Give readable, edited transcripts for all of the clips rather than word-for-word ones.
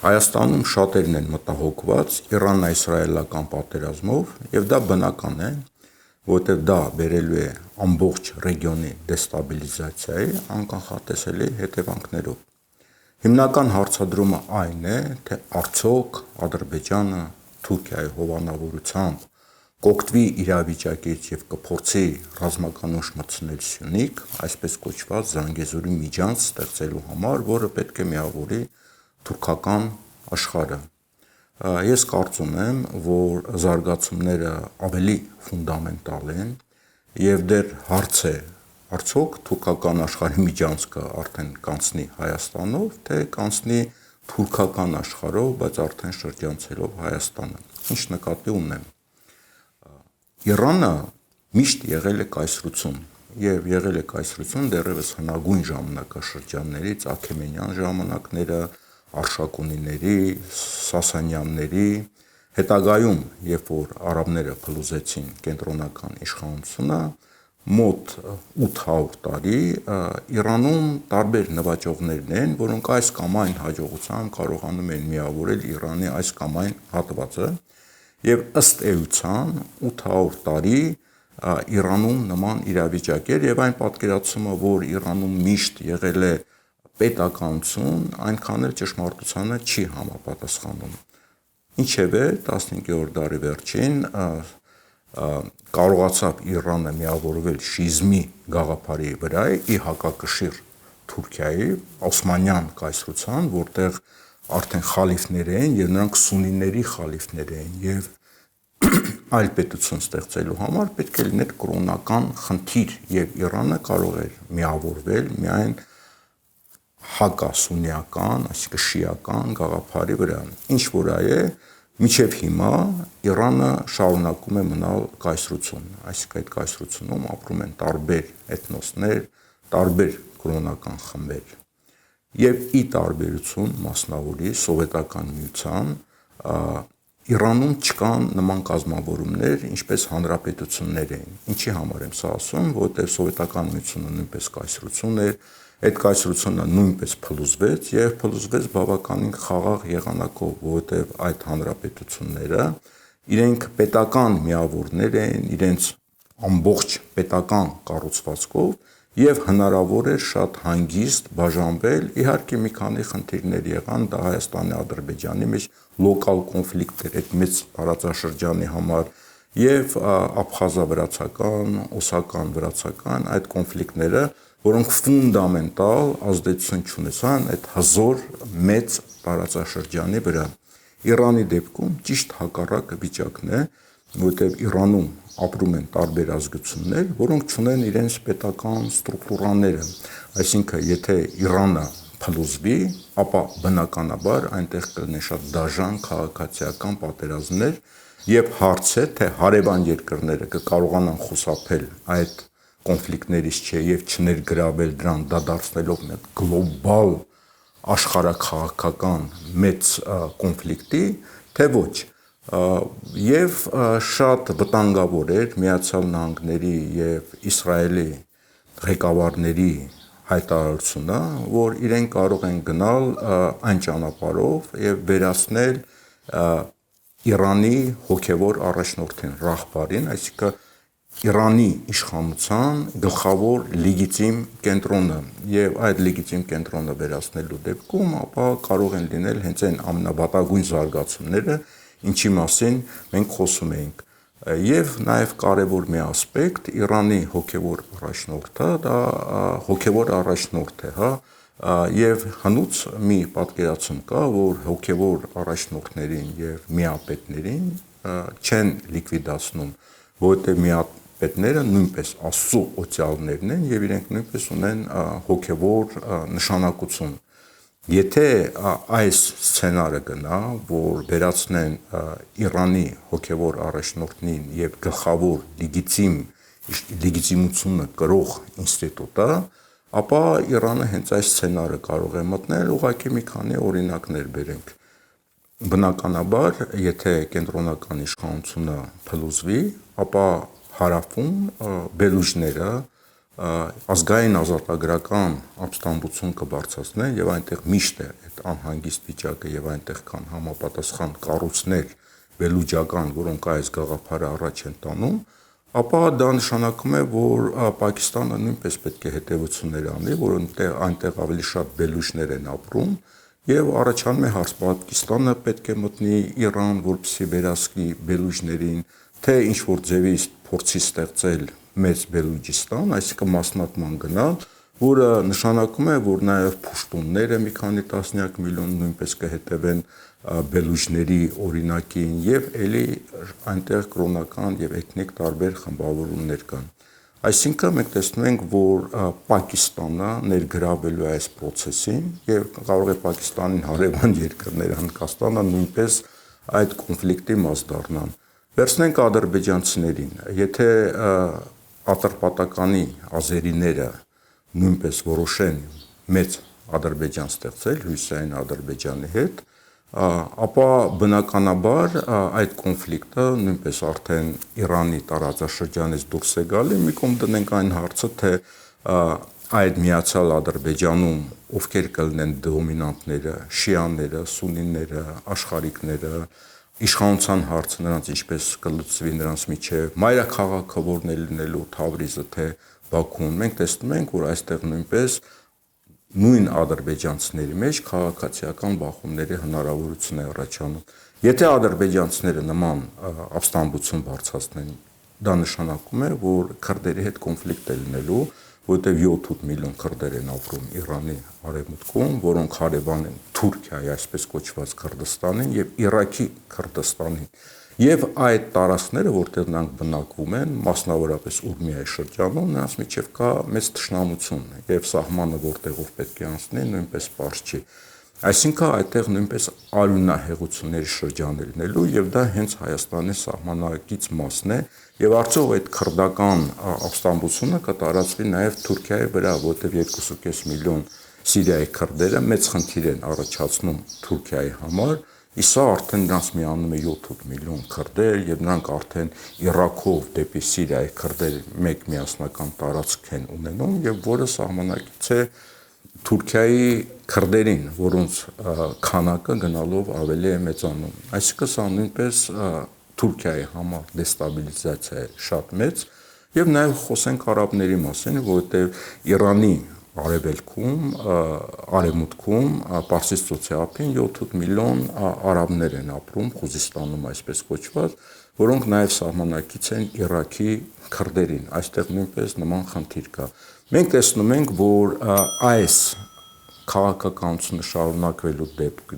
Հայաստանում շատերն են մտահոգված Իրանա-իսրայելական պատերազմով, եւ դա բնական է, որտեղ դա բերելու է ամբողջ ռեգիոնի դեստաբիլիզացիայի անկանխատեսելի հետևանքներով։ Հիմնական հարցադրումը այն է, թե արդյոք Ադրբեջանը Թուրքիայի հովանավորությամբ կօգտվի իրավիճակից եւ կփորձի ռազմական ուժ մտցնել Սյունիք, այսպես կոչված Զանգեզուրի միջանց ստեղծելու համար, որը պետք է միավորի թուրքական աշխարհը։ Ես կարծում եմ, որ զարգացումները ավելի ֆունդամենտալ են եւ դեռ հարց է, արդյոք թուրքական աշխարհի միջանցքը արդեն կանցնի Հայաստանով, թե կանցնի թուրքական աշխարհով, բայց արդեն շրջանցելով Հայաստանը։ Ինչ նկատի ունեմ։ Իրանը միշտ եղել է կայսրություն եւ եղել է կայսրություն դեռևս հնագույն ժամանակաշրջաններից, Աքեմենյան ժամանակները, Արշակունիների, Սասանյանների, հետագայում, երբ որ արաբները փլուզեցին կենտրոնական իշխանությունը, մոտ 800 տարի Իրանում տարբեր նվաճողներն են, որոնք այս կամ այն հաջողությամբ կարողանում են միավորել Իրանի այս կամ այն հատվածը, եւ ըստ էության 800 տարի Իրանում նման իրավիճակ էր եւ այն պատկերացումը, որ Իրանում միշտ եղել է պետականություն, այնքան էլ ճշմարտությանը չի համապատասխանում։ Ինչևէ 15-րդ դարի վերջին կարողացավ Իրանը միավորվել շիզմի գաղափարի վրա ի հակակշիռ Թուրքիայի Օսմանյան կայսրության, որտեղ արդեն խալիֆներ էին եւ նրանք սուննիների խալիֆներ էին եւ այլ պետություն ստեղծելու համար պետք է լիներ կրոնական խնդիր եւ Իրանը կարող էր միավորվել միայն հակասուննիական, այսինքն շիական գաղափարի վրա։ Ինչ որ այ է, մինչև հիմա Իրանը շարունակում է մնալ կայսրություն, այսինքն այդ կայսրությունում ապրում են տարբեր էթնոսներ, տարբեր կրոնական խմբեր։ Եվ ի տարբերություն մասնավորի սովետական միության Իրանում չկան նման կազմավորումներ, ինչպես հանրապետություններ էին։ Ինչի համար եմ սա ասում, որտեղ սովետական միությունը նույնպես կայսրություն էր, այդ կայսրությունը նույնպես փլուզվեց եւ փլուզվեց բավականին խաղաղ եղանակով, որտեղ այդ հանրապետությունները իրենք պետական միավորներ էին, իրենց ամբողջ պետական կառուցվածքով եւ հնարավոր էր շատ հանգիստ բաժանվել, իհարկե մի քանի խնդիրներ եղան, դա Հայաստանի Ադրբեջանի մեջ լոկալ կոնֆլիկտեր այդ մեծ տարածաշրջանի համար եւ աբխազա-վրացական, օսական վրացական այդ կոնֆլիկտները, որոնք ֆունդամենտալ ազդեցություն ունեցան այդ հզոր մեծ տարածաշրջանի վրա։ Իրանի դեպքում ճիշտ հակառակ վիճակն է, որտեղ Իրանում ապրում են տարբեր ազգություններ, որոնք ունեն իրենց պետական ստրուկտուրաները, այսինքն եթե Իրանը փլուզվի, ապա բնականաբար այնտեղ կլինեն շատ դաժան քաղաքացիական պատերազմներ եւ հարց է, թե հարևան երկրները կկարողանան խուսափել այդ կոնֆլիկտներից եւ չներգրավել դրան, դա դարձնելով մի գլոբալ աշխարհաքաղաքական մեծ կոնֆլիկտի, թե ոչ։ Եվ շատ վտանգավոր էր Միացյալ Նահանգների եւ Իսրայելի ղեկավարների հայտարարությունը, որ իրենք կարող են գնալ այն ճանապարհով եւ վերացնել Իրանի հոգեվոր առաջնորդին Ռահբարին, այսինքն Իրանի իշխանության գլխավոր լեգիտիմ կենտրոնը եւ այդ լեգիտիմ կենտրոնը վերացնելու դեպքում ապա կարող են լինել հենց այն ամենավատագույն զարգացումները, ինչի մասին մենք խոսում էինք։ Եվ նաև կարևոր մի ասպեկտ Իրանի հոգևոր առաջնորդը դա հոգևոր առաջնորդ է, հա, եւ հնուց մի պատկերացում կա, որ հոգևոր առաջնորդներին եւ միապետներին չեն լիկվիդացնում, որովհետեւ միապետները նույնպես Աստծո օծյալներն են եւ իրենք նույնպես ունեն հոգևոր նշանակություն։ Եթե այս սցենարը գնա, որ վերացնեն Իրանի հոգևոր առաջնորդին եւ գլխավոր լեգիտիմությունը կրող ինստիտուտը, ապա Իրանը հենց այս սցենարը կարող է մտնել, ուղղակի մի քանի օրինակներ բերենք։ Բնականաբար, եթե կենտրոնական իշխանությունը փլուզվի, ապա հարավում բելուջները, ազգային ազատագրական ապստամբություն կբարձրացնեն եւ այնտեղ միշտ է այդ անհանգիստ վիճակը եւ այնտեղ կան համապատասխան կառույցներ վերլուծական, որոնք այս գաղափարը առաջ են տանում, ապա դա նշանակում է, որ Պակիստանը նույնպես պետք է հետևություններ անի, որ այնտեղ ավելի շատ բելուջներ են ապրում եւ առաջանում է հարց Պակիստանը պետք է մտնի Իրան, որպեսզի վերահսկի բելուջներին, թե ինչ որ ձևի փորձի ստեղծել մեծ Բելուջիստան, այսինքն մասնատման գնալ, որը նշանակում է, որ նաև փուշտունները մի քանի տասնյակ միլիոն նույնպես կհետևեն բելուջների օրինակին եւ ելի այնտեղ կրոնական եւ էթնիկ տարբեր խմբավորումներ կան։ Այսինքն մենք տեսնում ենք, որ Պակիստանը ներգրավելու է այս process-ին եւ կարող է Պակիստանին հարևան երկրները Հնդկաստանը նույնպես այդ կոնֆլիկտի մաս դառնան։ Վերցնենք ադրբեջանցիներին, եթե Ատրպատականի ազերիները նույնպես որոշեն մեծ Ադրբեջան ստեղծել հյուսիսային Ադրբեջանի հետ, ապա բնականաբար այդ կոնֆլիկտը նույնպես արդեն Իրանի տարածաշրջանից դուրս է գալի, մի կողմ դնենք այն հարցը, թե այդ միացյալ Ադրբեջանում ովքեր կլինեն դոմինանտները, շիաները, սուննիները, աշխարհիկները, իշխանության հարցը նրանց ինչպես կլուծվի նրանց միջև, մայրաքաղաքը որն է լինելու Թավրիզը թե Բաքուն, մենք տեսնում ենք, որ այստեղ նույնպես նույն ադրբեջանցիների մեջ քաղաքացիական բախումների հնարավորություն է առաջանում։ Եթե ադրբեջանցիները նման ապստամբություն բարձրացնեն, դա նշանակում է, որ քրդերի հետ կոնֆլիկտ է լինելու, որտեղ 7-8 միլիոն քրդեր են ապրում Իրանի արևմուտքում, որոնք հարևան են Թուրքիայի այսպես կոչված Քրդստանին եւ Իրաքի Քրդստանին։ Եվ այդ տարածքները, որտեղ նրանք բնակվում են, մասնավորապես Ուրմիայի շրջանում, նրանց միջև կա մեծ թշնամություն եւ սահմանը որտեղով պետք է անցնի, նույնպես պարզ չի։ Այսինքն այդտեղ նույնպես արյունահեղությունների շրջան է լինելու եւ դա հենց Հայաստանի սահմանակից մասն է եւ արդյոք այդ քրդական ապստամբությունը կտարածվի նաեւ Թուրքիայի վրա, որտեղ 2.5 միլիոն Սիրիայի քրդերը մեծ խնդիր են առաջացնում Թուրքիայի համար, իսկ արդեն նրանց միանում է 7-8 միլիոն քրդեր եւ նրանք արդեն Իրաքով դեպի Սիրիայի քրդեր մեկ միասնական տարածք են ունենում եւ որը սահմանակից է Թուրքիայի քրդերին, որոնց քանակը գնալով ավելի է մեծանում։ Այսինքն սա նույնպես Թուրքիայի համար դեստաբիլիզացիա է շատ մեծ եւ նաեւ խոսենք արաբների մասին, որովհետեւ Իրանի արևելքում, արևմուտքում, Պարսից ծոցի ափին 7-8 միլիոն արաբներ են ապրում Խուզիստանում այսպես կոչված, որոնք նաեւ սահմանակից են Իրաքի քրդերին։ Այստեղ նույնպես նման խնդիր կա։ Մենք տեսնում ենք, որ այս քաղաքականությունը շարունակվելու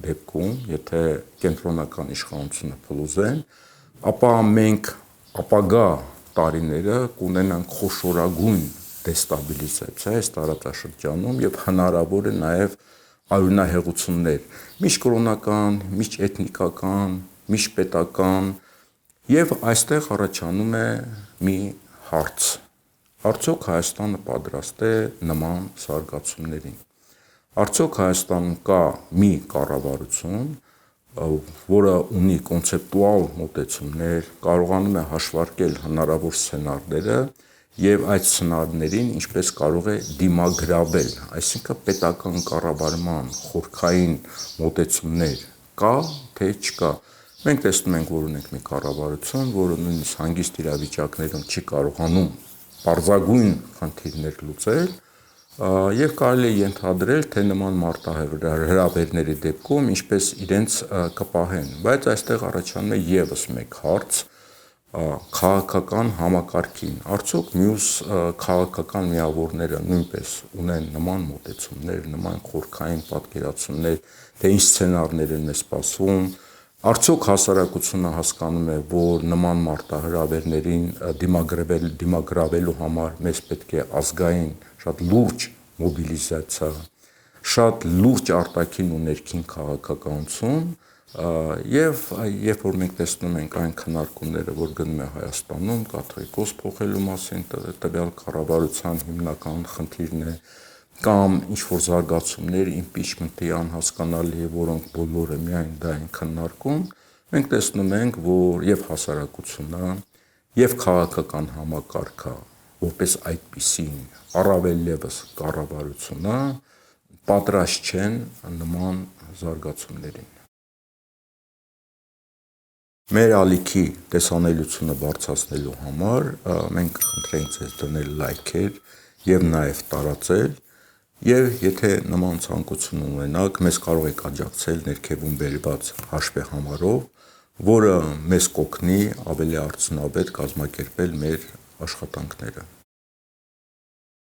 դեպքում, եթե կենտրոնական իշխանությունը փլուզեն, ապա մենք ապագա տարիները կունենանք խոշորագույն դեստաբիլիզացիա այս տարածաշրջանում եւ հնարավոր է նաեւ արյունահեղություններ միջկրոնական, միջէթնիկական, միջպետական եւ այստեղ առաջանում է մի հարց. արդյոք Հայաստանը պատրաստ է նման զարգացումներին։ Արդյոք Հայաստանում կա մի կառավարություն, որը ունի կոնցեպտուալ մոտեցումներ, կարողանում է հաշվարկել հնարավոր սցենարները եւ այդ սցենարներին ինչպես կարող է դիմագրավել, այսինքն պետական կառավարման խորքային մոտեցումներ կա, թե չկա։ Մենք տեսնում ենք, որ ունենք մի կառավարություն, որը նույնիսկ հանգիստ իրավիճակներում չի կարողանում բարձրագույն խնդիրներ լուծել եւ կարելի է ենթադրել, թե նման մարտահրավերների դեպքում ինչպես իրենց կպահեն, բայց այստեղ առաջանում է եւս մեկ հարց քաղաքական համակարգին։ Արդյոք մյուս քաղաքական միավորները նույնպես ունեն նման մոտեցումներ, նման խորքային պատկերացումներ, թե ինչ սցենարներ են մեզ սպասում։ Արդյոք հասարակությունը հասկանում է, որ նման մարտահրավերներին դիմագրավելու համար մեզ պետք է ազգային շատ լուրջ մոբիլիզացիա, շատ լուրջ արտաքին ու ներքին քաղաքականություն, եւ երբ որ մենք տեսնում ենք այն քննարկումները, որ գնում է Հայաստանում, կաթողիկոս փոխելու մասին տվյալ կառավարության հիմնական խնդիրն է, կամ ինչ-որ զարգացումներ, իմպիչմենտի անհասկանալի, որոնք բոլորը միայն դա են քննարկում, մենք տեսնում ենք, որ եւ հասարակությունը, եւ քաղաքական համակարգը, որպես այդպիսին առավել ևս կառավարությունը պատրաստ չեն նման զարգացումներին։ Մեր ալիքի տեսանելիությունը բարձրացնելու համար մենք խնդրենք ձեզ դնել լայքեր եւ նաեւ տարածել, եւ եթե նման ցանկություն ունենաք, մեզ կարող եք աջակցել ներքևում բերված հաշվեհամարով, որը մեզ կօգնի ավելի արդյունավետ կազմակերպել մեր աշխատանքները։